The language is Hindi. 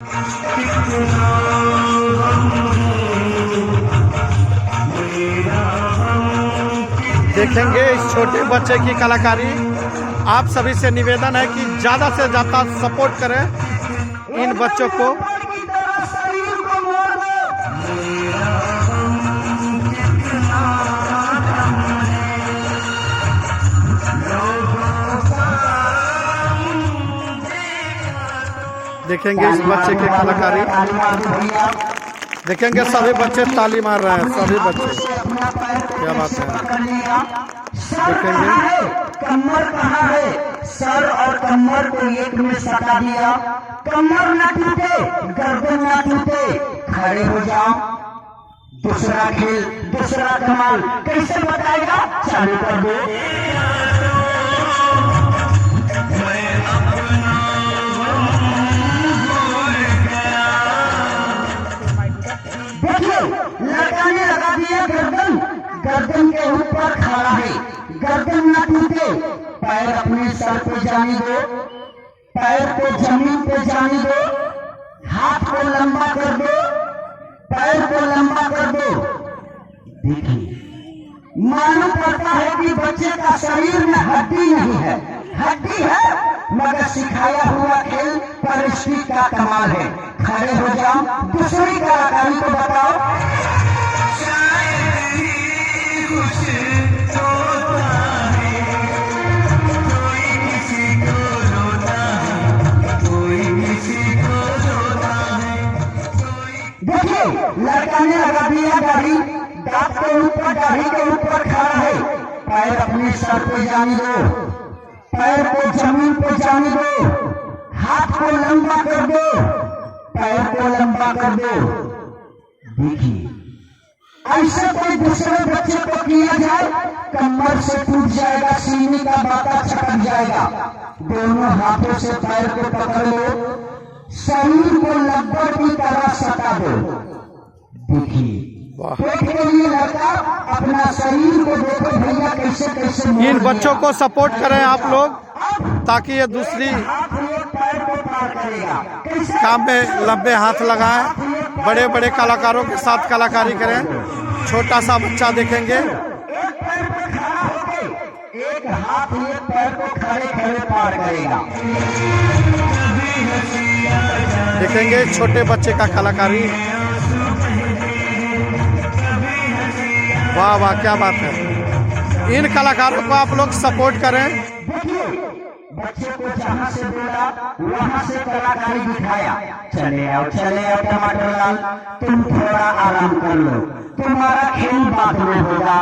देखेंगे इस छोटे बच्चे की कलाकारी। आप सभी से निवेदन है कि ज़्यादा से ज़्यादा सपोर्ट करें इन बच्चों को। देखेंगे इस बच्चे की कलाकारी। देखेंगे सभी बच्चे ताली मार रहे हैं, सभी बच्चे। क्या बात है, देखेंगे कमर कहाँ है, सर और कमर को एक में सटा दिया। कमर न टूटे, गर्दन न टूटे, खड़े हो जाओ। दूसरा खेल, दूसरा कमाल कैसे बताएगा, चालू कर दो। देखिए, लड़का ने लगा दिया गर्दन, गर्दन के ऊपर खड़ा है। गर्दन न टूटे, पैर अपने सर पे जाने दो, पैर को जमीन पे जाने दो, हाथ को लंबा कर दो, पैर को लंबा कर दो। देखिए, मालूम पड़ता है कि बच्चे का शरीर में हड्डी नहीं है, हड्डी है मगर सिखाया हुआ खेल परिस्थिति का कमाल है। खड़े हो जाओ, दूसरी कलाकारी को बताओ। देखिए, लड़का ने लगा दिया दाढ़ी, दांत के ऊपर, दाढ़ी के ऊपर खड़ा है। पैर अपने सर पे जाने दो, पैर को जमीन पे जाने दो, हाथ को लंबा कर दो, पैर को लंबा कर दो। देखिए, ऐसे कोई दूसरे बच्चे को किया जाए, कमर से टूट जाएगा, सीने का बाता छटक जाएगा। दोनों हाथों से पैर को पकड़ लो, शरीर को लब्बर की तरह सटा दो। देखिए, पेट के लिए लड़का अपना शरीर को देखो भैया कैसे कैसे। इन बच्चों को सपोर्ट करें आप लोग, ताकि ये दूसरी काम में लंबे हाथ लगाएं, बड़े बड़े कलाकारों के साथ कलाकारी करें। छोटा सा बच्चा देखेंगे, एक हाथ एक पैर को खड़े खड़े पार करेगा। देखेंगे छोटे बच्चे का कलाकारी। वाह वाह, क्या बात है। इन कलाकारों को आप लोग सपोर्ट करें। देखिए, बच्चे को जहाँ से बोला वहाँ से कलाकारी दिखाया। चले आओ टमाटर लाल, तुम थोड़ा आराम कर लो, तुम्हारा खेल बाद में होगा।